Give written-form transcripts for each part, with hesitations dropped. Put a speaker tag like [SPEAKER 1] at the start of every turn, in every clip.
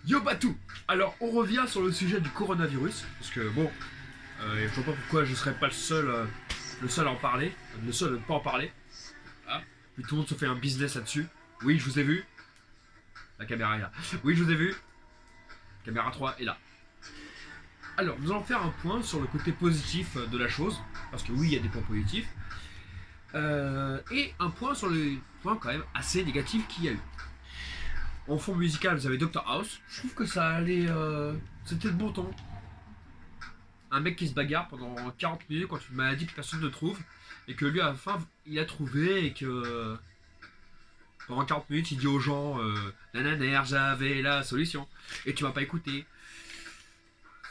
[SPEAKER 1] Yo Batou. Alors on revient sur le sujet du coronavirus, parce que bon, je vois pas pourquoi je serais pas le seul à en parler, le seul à ne pas en parler. Ah, puis tout le monde se fait un business là-dessus. Oui, je vous ai vu. La caméra est là. Oui, je vous ai vu. Caméra 3 est là. Alors, nous allons faire un point sur le côté positif de la chose, parce que oui, il y a des points positifs, et un point sur les points quand même assez négatifs qu'il y a eu. En fond musical, vous avez Dr House. Je trouve que ça allait. C'était de bon ton. Un mec qui se bagarre pendant 40 minutes quand une maladie que personne ne trouve, et que lui à la fin il a trouvé, et que pendant 40 minutes il dit aux gens Nananer, j'avais la solution, et tu m'as pas écouté.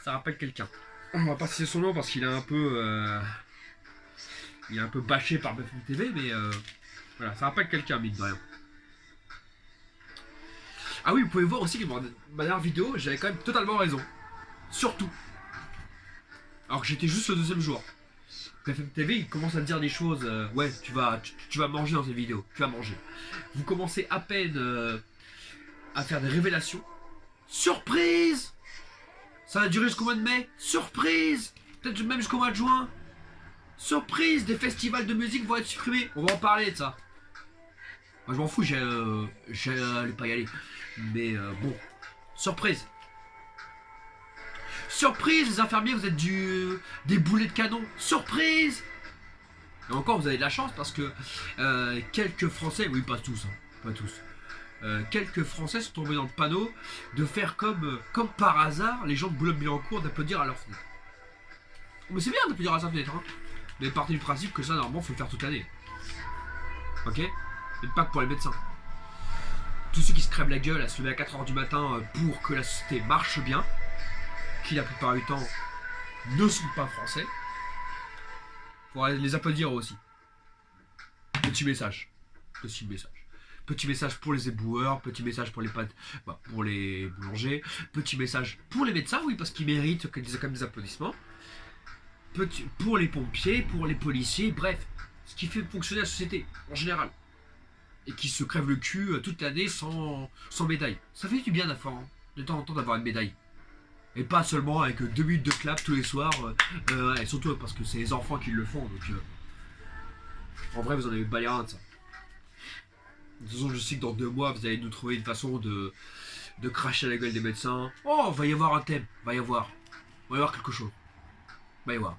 [SPEAKER 1] Ça rappelle quelqu'un. On va pas citer son nom parce qu'il est un peu. Il est un peu bâché par BFM TV, mais voilà, ça rappelle quelqu'un, mine de rien. Ah oui, vous pouvez voir aussi que dans ma dernière vidéo, j'avais quand même totalement raison. Surtout. Alors que j'étais juste le deuxième jour. BFM TV, il commence à dire des choses. Ouais, tu vas manger dans cette vidéo. Tu vas manger. Vous commencez à peine à faire des révélations. Surprise! Ça va durer jusqu'au mois de mai. Surprise! Peut-être même jusqu'au mois de juin. Surprise! Des festivals de musique vont être supprimés. On va en parler de ça. Moi, je m'en fous, j'allais pas y aller. Mais bon, surprise. Surprise, les infirmiers, vous êtes des boulets de canon. Surprise. Et encore, vous avez de la chance parce que quelques Français, oui, pas tous, hein, pas tous. Quelques Français sont tombés dans le panneau de faire comme par hasard les gens de Boulogne-Billancourt d'applaudir à leur fenêtre. Mais c'est bien d'applaudir à sa fenêtre, hein. Mais partez du principe que ça, normalement, faut le faire toute l'année. Ok? Mais pas que pour les médecins. Tous ceux qui se crèvent la gueule à se lever à 4h du matin pour que la société marche bien, qui la plupart du temps ne sont pas français, faut les applaudir aussi. Petit message. Petit message. Petit message pour les éboueurs, petit message pour les pâtes, pour les boulangers, petit message pour les médecins, oui, parce qu'ils méritent quand même des applaudissements. Petit, pour les pompiers, pour les policiers, bref, ce qui fait fonctionner la société en général. Et qui se crèvent le cul toute l'année sans médaille. Ça fait du bien hein, de temps en temps d'avoir une médaille. Et pas seulement avec 2 minutes de clap tous les soirs. Et surtout parce que c'est les enfants qui le font. Donc, en vrai, vous en avez pas l'air de ça. De toute façon, je sais que dans 2 mois, vous allez nous trouver une façon de cracher à la gueule des médecins. Oh, va y avoir un thème. Va y avoir quelque chose. Va y avoir.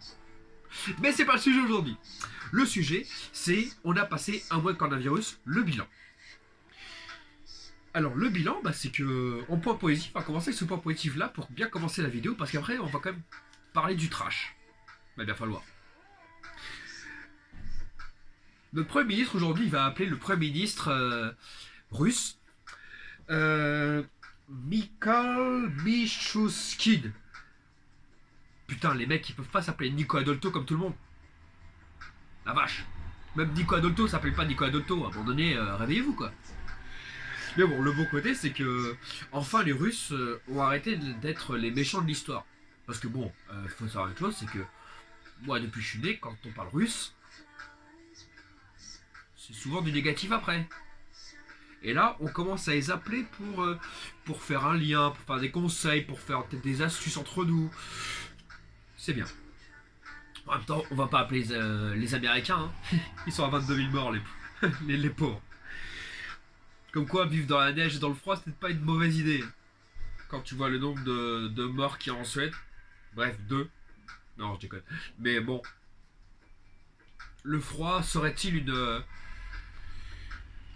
[SPEAKER 1] Mais c'est pas le sujet aujourd'hui. Le sujet, c'est on a passé un mois de coronavirus, le bilan. Alors le bilan, c'est que en point positif, on va commencer avec ce point positif là pour bien commencer la vidéo, parce qu'après on va quand même parler du trash. Il va bien falloir. Notre Premier ministre aujourd'hui, il va appeler le Premier ministre russe Mikhail Mishustin. Putain, les mecs ils peuvent pas s'appeler Nico Adolto comme tout le monde. La vache. Même Nico Adolto s'appelle pas Nico Adolto. À un moment donné, réveillez-vous quoi. Mais bon, le bon côté, c'est que enfin les Russes ont arrêté d'être les méchants de l'histoire. Parce que bon, faut savoir une chose, c'est que moi, depuis que je suis né, quand on parle russe, c'est souvent du négatif après. Et là, on commence à les appeler pour faire un lien, pour faire des conseils, pour faire peut-être des astuces entre nous. C'est bien. En même temps, on va pas appeler les Américains. Hein. Ils sont à 22 000 morts, les pauvres. Comme quoi, vivre dans la neige et dans le froid, c'est peut-être pas une mauvaise idée. Quand tu vois le nombre de morts qu'il y a en Suède. Bref, 2. Non, je déconne. Mais bon. Le froid serait-il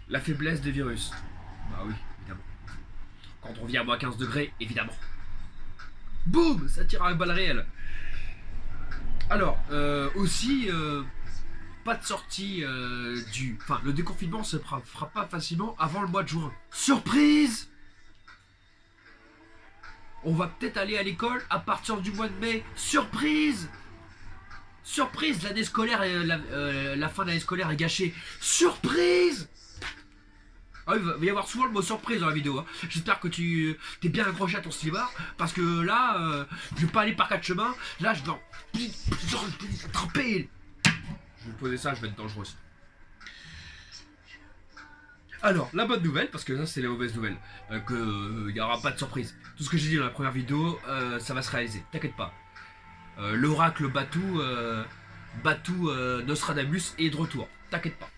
[SPEAKER 1] la faiblesse des virus? Bah oui, évidemment. Quand on vient à moins 15 degrés, évidemment. Boum, ça tire à la balle réelle. Alors, aussi, pas de sortie Enfin, le déconfinement se fera pas facilement avant le mois de juin. Surprise! On va peut-être aller à l'école à partir du mois de mai. Surprise! Surprise, l'année scolaire, la fin de l'année scolaire est gâchée. Surprise! Ah oui, il va y avoir souvent le mot surprise dans la vidéo. Hein. J'espère que tu t'es bien accroché à ton slibard. Parce que là, je vais pas aller par 4 chemins. Là, je vais attraper. Je vais poser ça, je vais être dangereux. Alors, la bonne nouvelle, parce que ça c'est les mauvaises nouvelles, qu'il n'y aura pas de surprise. Tout ce que j'ai dit dans la première vidéo, ça va se réaliser, t'inquiète pas. L'oracle Batou Nostradamus est de retour, t'inquiète pas.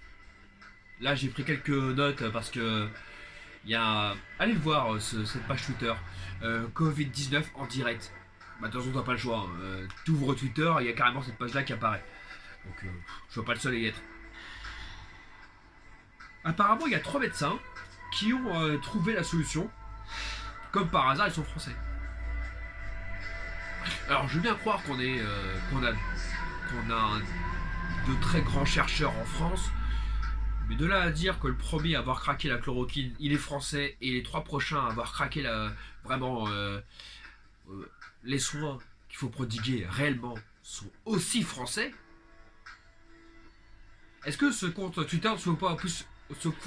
[SPEAKER 1] Là j'ai pris quelques notes parce que il y a... Allez le voir, cette page Twitter, Covid-19 en direct. Bah de toute façon t'as pas le choix, hein. T'ouvres Twitter, il y a carrément cette page là qui apparaît. Donc je suis pas le seul à y être. Apparemment il y a 3 médecins qui ont trouvé la solution. Comme par hasard ils sont français. Alors je veux bien croire qu'on a de très grands chercheurs en France. Mais de là à dire que le premier à avoir craqué la chloroquine, il est français, et les 3 prochains à avoir craqué les soins qu'il faut prodiguer réellement sont aussi français. Est-ce que ce compte Twitter ne se fout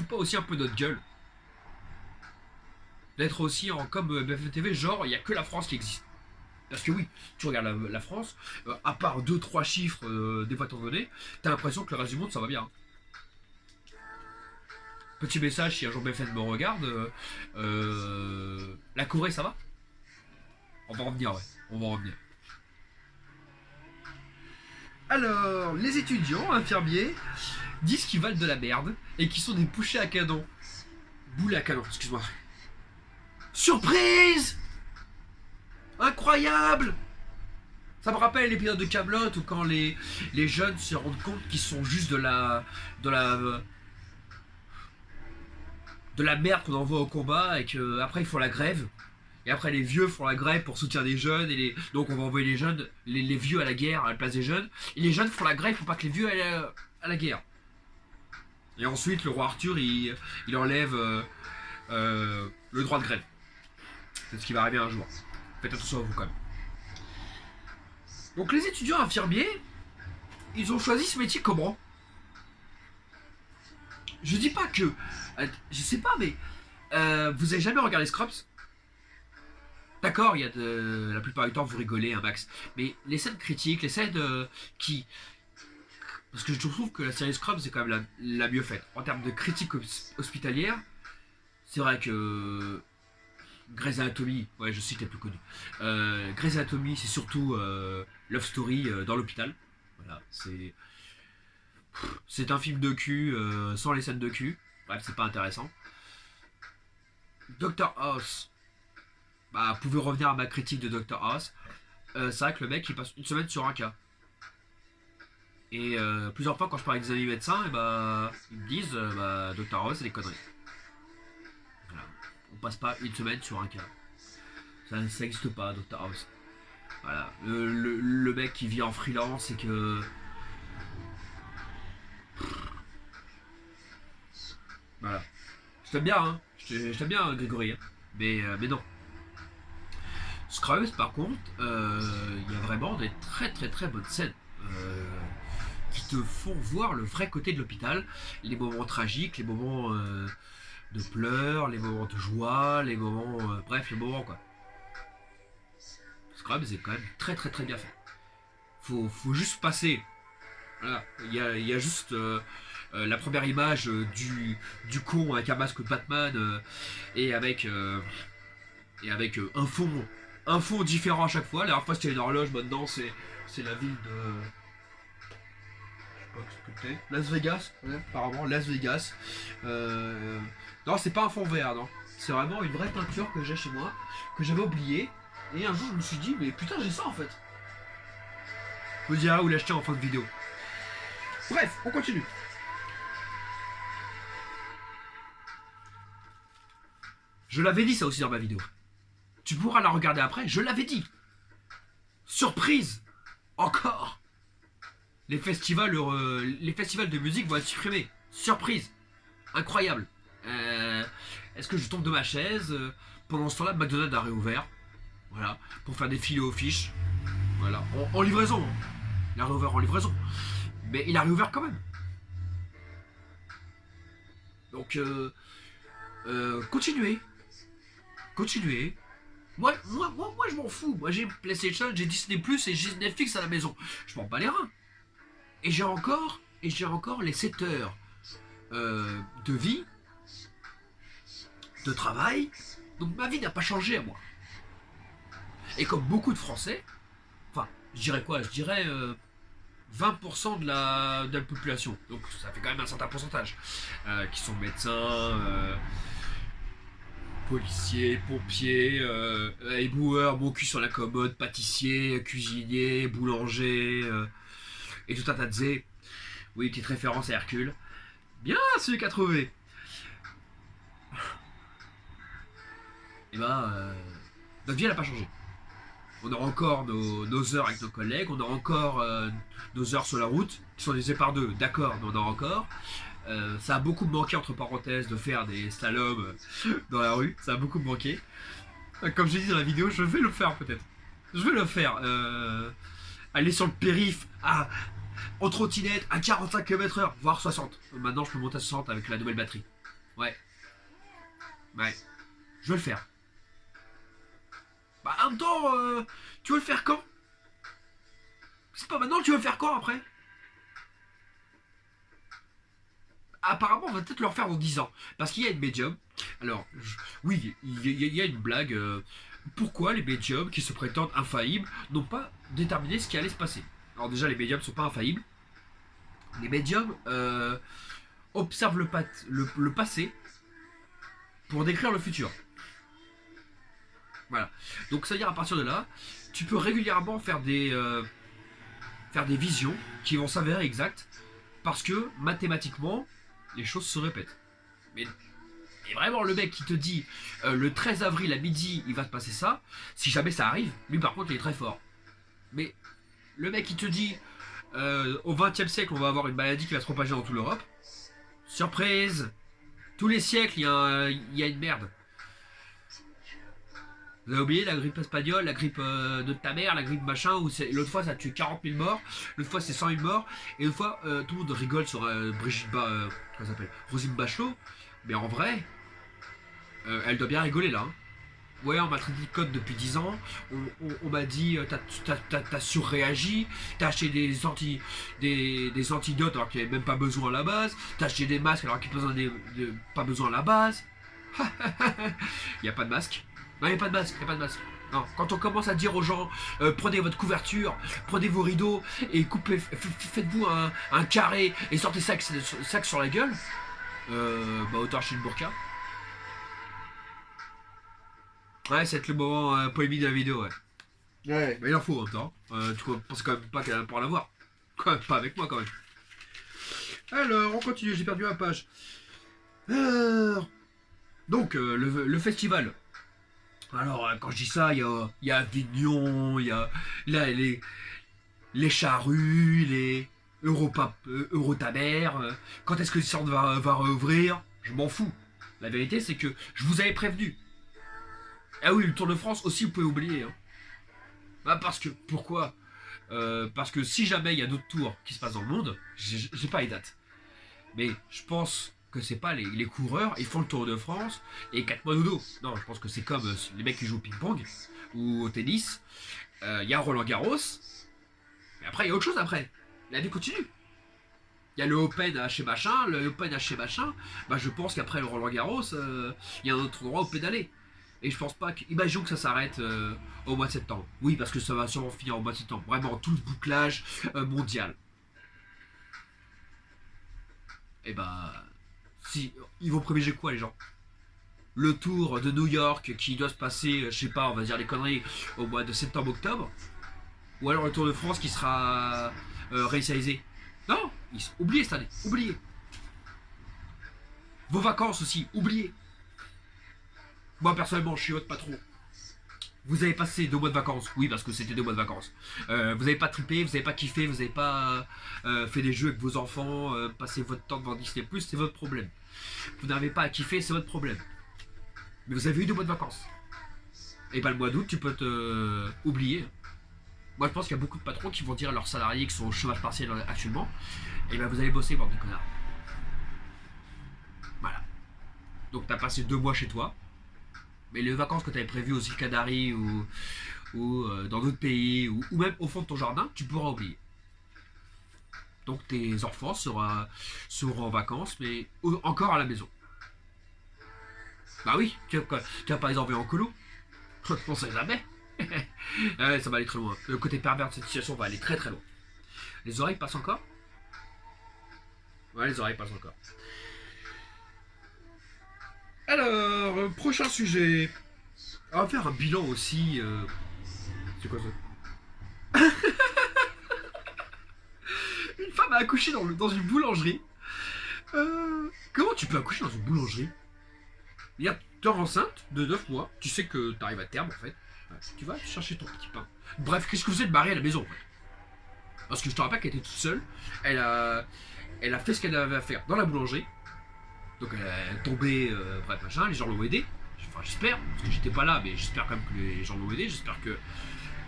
[SPEAKER 1] pas aussi un peu notre gueule? D'être aussi comme BFM TV, genre il n'y a que la France qui existe. Parce que oui, tu regardes la France, à part 2-3 chiffres des fois t'en donner, t'as l'impression que le reste du monde ça va bien. Petit message si un jour BFM me regarde, la Corée ça va? On va en revenir, ouais, on va en revenir. Alors, les étudiants infirmiers disent qu'ils valent de la merde et qu'ils sont des bouchées à canon. Boulets à canon, excuse-moi. Surprise! Incroyable! Ça me rappelle l'épisode de Kaamelott où quand les jeunes se rendent compte qu'ils sont juste de la merde qu'on envoie au combat et qu'après ils font la grève. Et après les vieux font la grève pour soutenir des jeunes donc on va envoyer les jeunes, les vieux à la guerre à la place des jeunes. Et les jeunes font la grève pour pas que les vieux aillent à la guerre. Et ensuite le roi Arthur il enlève le droit de grève. C'est ce qui va arriver un jour. Faites attention à vous quand même. Donc les étudiants infirmiers, ils ont choisi ce métier comment? Je dis pas que... Je sais pas mais... vous avez jamais regardé Scrubs? D'accord, la plupart du temps vous rigolez un max. Mais les scènes critiques, les scènes qui... Parce que je trouve que la série Scrubs c'est quand même la mieux faite. En termes de critique hospitalière, c'est vrai que... Grey's Anatomy, ouais je cite les plus connus. Grey's Anatomy c'est surtout Love Story dans l'hôpital. Voilà, c'est un film de cul sans les scènes de cul. Bref, c'est pas intéressant. Dr House, bah, vous pouvez revenir à ma critique de Dr House. C'est vrai que le mec il passe une semaine sur un cas. Et plusieurs fois quand je parle avec des amis médecins, et bah, ils me disent Dr House c'est des conneries. Voilà. On passe pas une semaine sur un cas. Ça n'existe pas, Dr House. Voilà. Le mec qui vit en freelance et que... Voilà. Je t'aime bien, hein. Je t'aime bien, Grégory. Hein. Mais non. Scrubs, par contre, il y a vraiment des très bonnes scènes qui te font voir le vrai côté de l'hôpital. Les moments tragiques, les moments de pleurs, les moments de joie, les moments... bref, les moments, quoi. Scrubs est quand même très bien fait. Faut juste passer. Voilà. Il y a juste... la première image du con avec un masque de Batman et avec un fond différent à chaque fois. La dernière fois c'était une horloge, maintenant c'est la ville de... Je sais pas ce que c'était. Las Vegas, ouais, apparemment Las Vegas. Non, c'est pas un fond vert, non. C'est vraiment une vraie peinture que j'ai chez moi, que j'avais oublié. Et un jour je me suis dit, mais putain j'ai ça en fait. Je me dirai où l'acheter en fin de vidéo. Bref, on continue. Je l'avais dit ça aussi dans ma vidéo. Tu pourras la regarder après, je l'avais dit. Surprise. Encore. Les festivals de musique vont être supprimés. Surprise. Incroyable. Est-ce que je tombe de ma chaise? Pendant ce temps-là, McDonald's a réouvert. Voilà. Pour faire des filets aux fiches. Voilà. En livraison. Il a réouvert en livraison. Mais il a réouvert quand même. Donc, continuez. Continuez. Moi je m'en fous. Moi j'ai PlayStation, j'ai Disney+, et j'ai Netflix à la maison. Je m'en bats les reins. Et j'ai encore les 7 heures de vie de travail, donc ma vie n'a pas changé à moi. Et comme beaucoup de Français, enfin, je dirais quoi? Je dirais 20% de la population. Donc ça fait quand même un certain pourcentage. Qui sont médecins, policiers, pompiers, éboueurs, mon cul sur la commode, pâtissier, cuisinier, boulanger, et tout un tas de zé. Oui, petite référence à Hercule. Bien, celui qui a trouvé. Et ben, notre vie elle n'a pas changé. On a encore nos heures avec nos collègues, on a encore nos heures sur la route, qui sont divisées par deux, d'accord, mais on en a encore. Ça a beaucoup manqué, entre parenthèses, de faire des slaloms dans la rue, ça a beaucoup manqué. Comme j'ai dit dans la vidéo, je vais le faire peut-être. Je vais le faire. Aller sur le périph' en trottinette à 45 km/h, voire 60. Maintenant, je peux monter à 60 avec la nouvelle batterie. Ouais. Ouais. Je vais le faire. Bah, en même temps, tu veux le faire quand? C'est pas maintenant, tu veux le faire quand après? Apparemment, on va peut-être le refaire dans 10 ans. Parce qu'il y a une médium. Alors, oui, il y a une blague. Pourquoi les médiums qui se prétendent infaillibles n'ont pas déterminé ce qui allait se passer? Alors, déjà, les médiums ne sont pas infaillibles. Les médiums observent le passé pour décrire le futur. Voilà. Donc, ça veut dire à partir de là, tu peux régulièrement faire des visions qui vont s'avérer exactes parce que mathématiquement, les choses se répètent. Mais vraiment, le mec qui te dit le 13 avril à midi, il va te passer ça, si jamais ça arrive, lui par contre, il est très fort. Mais le mec qui te dit au 20e siècle, on va avoir une maladie qui va se propager dans toute l'Europe, surprise, tous les siècles, il y a une merde. Vous avez oublié la grippe espagnole, la grippe de ta mère, la grippe machin, où l'autre fois ça a tué 40 000 morts, l'autre fois c'est 100 000 morts, et l'autre fois tout le monde rigole sur comment ça s'appelle, Roselyne Bachelot, mais en vrai, elle doit bien rigoler là. Hein. Ouais, on m'a traité de code depuis 10 ans, on m'a dit t'as surréagi, t'as acheté des antidotes alors qu'il n'y avait même pas besoin à la base, t'as acheté des masques alors qu'il n'y avait pas besoin à la base. Il n'y a pas de masque. Non, il n'y a pas de masque, il n'y a pas de masque. Non, quand on commence à dire aux gens, prenez votre couverture, prenez vos rideaux et coupez, faites-vous un carré et sortez sac sur la gueule, bah autant acheter une burqa. Ouais, c'est le moment polémique de la vidéo, ouais. Ouais. Mais il en faut en même temps. Tu penses quand même pas qu'elle va pouvoir l'avoir. Quand même pas avec moi quand même. Alors, on continue, j'ai perdu ma page. Donc, le festival. Alors, quand je dis ça, il y a Avignon, il y a là, les charrues, les Eurotamer. Quand est-ce que le centre va rouvrir? Je m'en fous. La vérité, c'est que je vous avais prévenu. Ah oui, le Tour de France aussi, vous pouvez oublier. Hein. Bah parce que, pourquoi parce que si jamais il y a d'autres tours qui se passent dans le monde, j'ai pas les dates. Mais je pense que c'est pas les coureurs, ils font le Tour de France et 4 mois de dos. Non, je pense que c'est comme les mecs qui jouent au ping-pong ou au tennis. Il y a Roland Garros, mais après il y a autre chose après. La vie continue. Il y a le Open à chez machin, le Open à chez machin. Bah je pense qu'après le Roland Garros, il y a un autre endroit où pédaler. Et je pense pas que. Imaginons que ça s'arrête au mois de septembre. Oui, parce que ça va sûrement finir au mois de septembre. Vraiment, tout le bouclage mondial. Et bah. Si. Ils vont privilégier quoi, les gens? Le tour de New York qui doit se passer, je sais pas, on va dire les conneries, au mois de septembre-octobre. Ou alors le Tour de France qui sera réalisé. Non, oubliez cette année. Oubliez. Vos vacances aussi, oubliez. Moi personnellement, je suis votre patron. Vous avez passé 2 mois de vacances, oui parce que c'était 2 mois de vacances. Vous n'avez pas trippé, vous n'avez pas kiffé, vous n'avez pas fait des jeux avec vos enfants, passé votre temps devant Disney+, c'est votre problème. Vous n'avez pas à kiffer, c'est votre problème. Mais vous avez eu 2 mois de vacances. Et pas le mois d'août, tu peux te oublier. Moi je pense qu'il y a beaucoup de patrons qui vont dire à leurs salariés qui sont au chômage partiel actuellement, et ben vous allez bosser, bande de connards. Voilà. Donc t'as passé 2 mois chez toi. Mais les vacances que tu avais prévues aux îles Canaries ou dans d'autres pays ou même au fond de ton jardin, tu pourras oublier. Donc tes enfants seront en vacances, mais encore à la maison. Bah oui, tu vas par exemple en colo. On sait jamais. Ouais, ça va aller très loin. Le côté pervers de cette situation va aller très très loin. Les oreilles passent encore? Ouais, les oreilles passent encore. Alors, prochain sujet. On va faire un bilan aussi. C'est quoi ça? Une femme a accouché dans une boulangerie. Comment tu peux accoucher dans une boulangerie? Regarde, t'es enceinte de 9 mois, tu sais que t'arrives à terme en fait. Ouais, tu vas chercher ton petit pain. Bref, qu'est-ce que vous êtes barré à la maison en fait? Parce que je te rappelle qu'elle était toute seule. Elle a fait ce qu'elle avait à faire dans la boulangerie. Donc elle est tombée, bref machin, les gens l'ont aidé. Enfin j'espère, parce que j'étais pas là, mais j'espère quand même que les gens l'ont aidé. J'espère que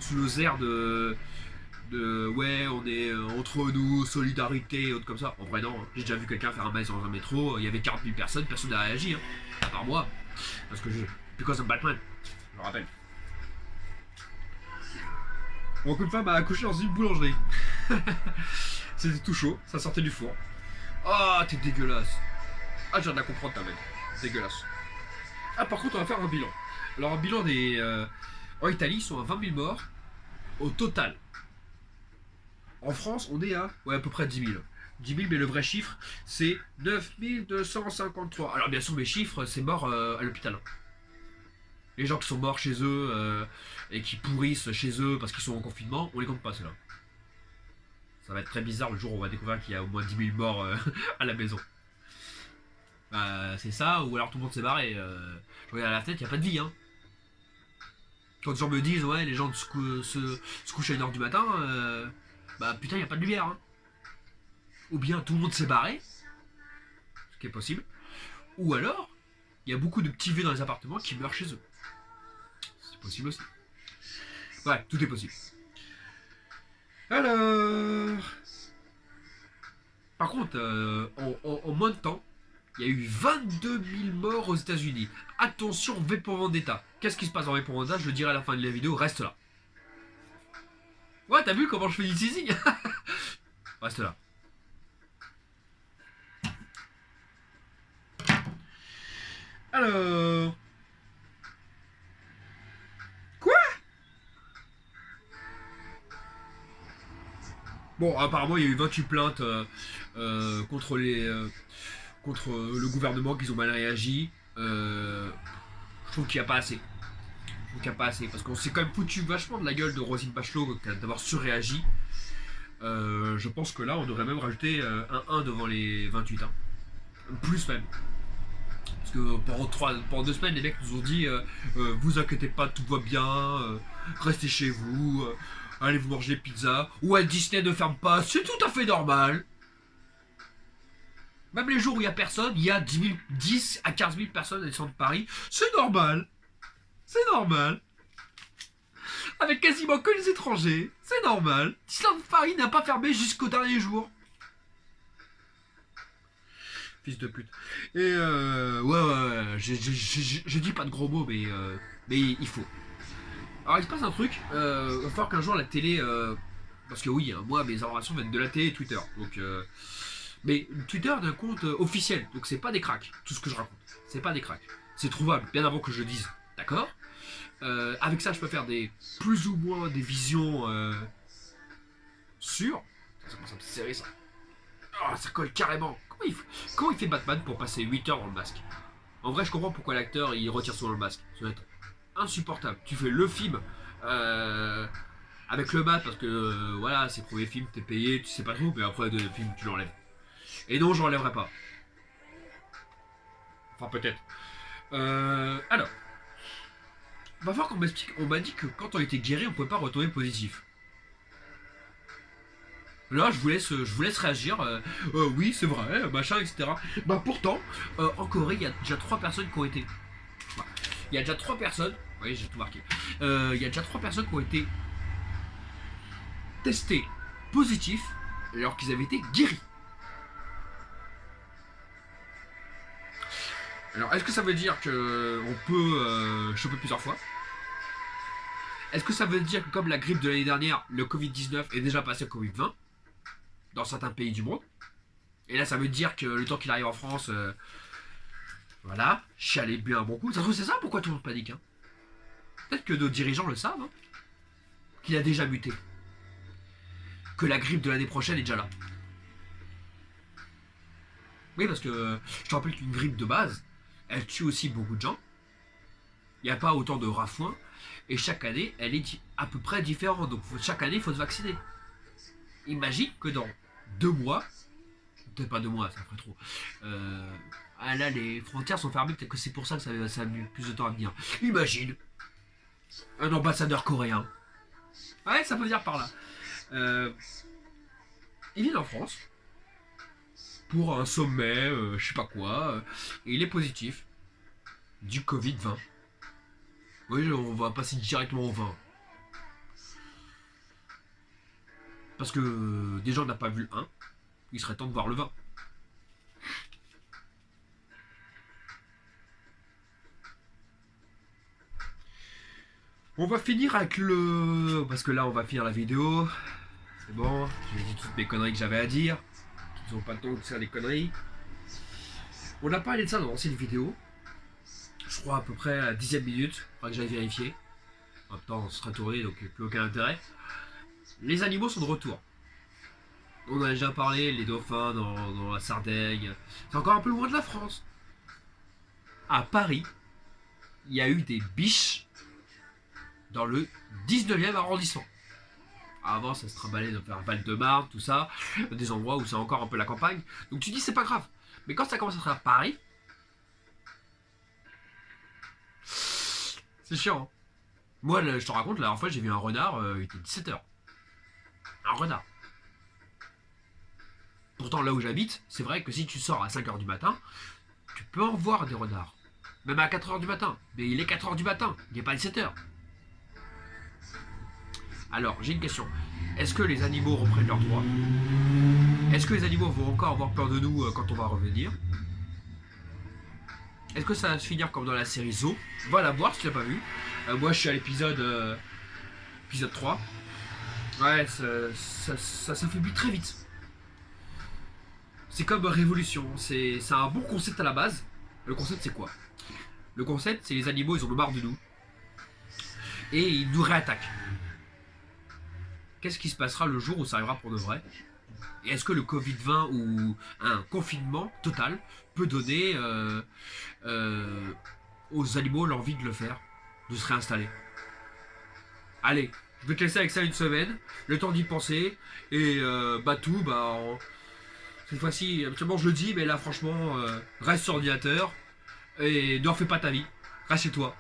[SPEAKER 1] sous le air de ouais on est entre nous, solidarité, autres comme ça. En vrai non, hein. J'ai déjà vu quelqu'un faire un malaise dans un métro, il y avait 40 000 personnes, personne n'a réagi, hein. À part moi. Parce que je. Because of Batman, je me rappelle. Donc une femme a accouché dans une boulangerie. C'était tout chaud, ça sortait du four. Ah, oh, t'es dégueulasse. Ah, je viens de la comprendre ta mec. Dégueulasse. Ah, par contre, on va faire un bilan. Alors, un bilan des. En Italie, ils sont à 20 000 morts au total. En France, on est à. Ouais, à peu près 10 000. 10 000, mais le vrai chiffre, c'est 9 253. Alors, bien sûr, mes chiffres, c'est mort à l'hôpital. Les gens qui sont morts chez eux et qui pourrissent chez eux parce qu'ils sont en confinement, on les compte pas, ceux-là. Ça va être très bizarre le jour où on va découvrir qu'il y a au moins 10 000 morts à la maison. Bah, c'est ça, ou alors tout le monde s'est barré. Je regarde à la tête, il n'y a pas de vie. Hein. Quand les gens me disent, ouais, les gens se couchent à 1h du matin, bah putain, il n'y a pas de lumière. Hein. Ou bien tout le monde s'est barré, ce qui est possible. Ou alors, il y a beaucoup de petits vieux dans les appartements qui meurent chez eux. C'est possible aussi. Ouais, tout est possible. Alors. Par contre, en moins de temps, il y a eu 22 000 morts aux États-Unis. Attention, V pour Vendetta. Qu'est-ce qui se passe dans V pour Vendetta? Je le dirai à la fin de la vidéo, reste là. Ouais, t'as vu comment je fais du teasing? Reste là. Alors. Quoi? Bon, apparemment, il y a eu 28 plaintes contre le gouvernement qu'ils ont mal réagi. Je trouve qu'il n'y a pas assez. Je trouve qu'il n'y a pas assez. Parce qu'on s'est quand même foutu vachement de la gueule de Roselyne Bachelot d'avoir surréagi. Je pense que là, on devrait même rajouter un 1 devant les 28 ans. Plus même. Parce que pendant 2 semaines, les mecs nous ont dit vous inquiétez pas, tout va bien, restez chez vous, allez vous manger pizza. Walt Disney ne ferme pas, c'est tout à fait normal. Même les jours où il n'y a personne, il y a 10 à 15 000 personnes à descendre de Paris. C'est normal. C'est normal. Avec quasiment que les étrangers. C'est normal. Disneyland Paris n'a pas fermé jusqu'au dernier jour. Fils de pute. Et ouais, je dis pas de gros mots, mais il faut. Alors il se passe un truc. Il va falloir qu'un jour la télé... parce que oui, moi mes informations viennent de la télé et Twitter. Donc... mais Twitter d'un compte officiel, donc c'est pas des cracks, tout ce que je raconte. C'est pas des cracks. C'est trouvable, bien avant que je le dise. D'accord? Avec ça, je peux faire plus ou moins des visions sûres. Ça commence à me serrer ça. Oh, ça colle carrément. Comment il fait Batman pour passer 8 heures dans le masque? En vrai, je comprends pourquoi l'acteur il retire souvent le masque. Ça doit être insupportable. Tu fais le film avec le masque parce que voilà, c'est le premier film, t'es payé, tu sais pas trop, mais après le film, tu l'enlèves. Et non, je l'enlèverai pas. Enfin, peut-être. Alors. Va voir qu'on m'explique. On m'a dit que quand on était guéri, on pouvait pas retourner positif. Là, je vous laisse réagir. Oui, c'est vrai, machin, etc. Bah, pourtant, en Corée, il y a déjà 3 personnes qui ont été. Il y a déjà 3 personnes. Oui, j'ai tout marqué. Il y a déjà 3 personnes qui ont été testées positifs alors qu'ils avaient été guéris. Alors, est-ce que ça veut dire qu'on peut choper plusieurs fois? Est-ce que ça veut dire que comme la grippe de l'année dernière, le Covid-19 est déjà passé au Covid-20 dans certains pays du monde? Et là, ça veut dire que le temps qu'il arrive en France, Voilà, chialer bien un bon coup. Ça se trouve, c'est ça pourquoi tout le monde panique. Hein. Peut-être que nos dirigeants le savent, hein, qu'il a déjà muté. Que la grippe de l'année prochaine est déjà là. Oui, parce que je te rappelle qu'une grippe de base, elle tue aussi beaucoup de gens. Il n'y a pas autant de rafouins. Et chaque année, elle est à peu près différente. Donc chaque année, il faut se vacciner. Imagine que dans 2 mois, peut-être pas 2 mois, ça ferait trop. Là, les frontières sont fermées, peut-être que c'est pour ça que ça a mis plus de temps à venir. Imagine un ambassadeur coréen. Ouais, ça peut venir par là. Il vient en France pour un sommet, je sais pas quoi, et il est positif du Covid-20. Oui, on va passer directement au 20. Parce que déjà on n'a pas vu le 1, il serait temps de voir le 20. On va finir avec le... Parce que là on va finir la vidéo. C'est bon, j'ai dit toutes mes conneries que j'avais à dire. Ils n'ont pas le temps de faire des conneries. On a parlé de ça dans l'ancienne vidéo. Je crois à peu près à la 10e minute. Il faudra que j'aille vérifier. En même temps on sera tourné donc plus aucun intérêt. Les animaux sont de retour. On en a déjà parlé, les dauphins dans la Sardaigne. C'est encore un peu loin de la France. À Paris, il y a eu des biches dans le 19e arrondissement. Avant, ça se trimballait vers Val-de-Marne, tout ça, des endroits où c'est encore un peu la campagne. Donc tu dis c'est pas grave. Mais quand ça commence à être à Paris, c'est chiant. Hein. Moi, je te raconte, la dernière fois, j'ai vu un renard, il était 17h. Un renard. Pourtant, là où j'habite, c'est vrai que si tu sors à 5h du matin, tu peux en voir des renards. Même à 4h du matin. Mais il est 4h du matin, il n'est pas 17h. Alors, j'ai une question. Est-ce que les animaux reprennent leurs droits? Est-ce que les animaux vont encore avoir peur de nous quand on va revenir? Est-ce que ça va se finir comme dans la série Zoo? Va la voir si tu l'as pas vu. Moi, je suis à l'épisode 3. Ouais, ça s'affaiblit très vite. C'est comme Révolution. C'est un bon concept à la base. Le concept, c'est quoi? Le concept, c'est les animaux, ils ont marre de nous. Et ils nous réattaquent. Qu'est-ce qui se passera le jour où ça arrivera pour de vrai? Et est-ce que le Covid-20 ou un confinement total peut donner aux animaux l'envie de le faire, de se réinstaller? Allez, je vais te laisser avec ça une semaine, le temps d'y penser, et cette fois-ci, habituellement je le dis, mais là franchement, reste sur ordinateur, et ne refais pas ta vie, reste chez toi.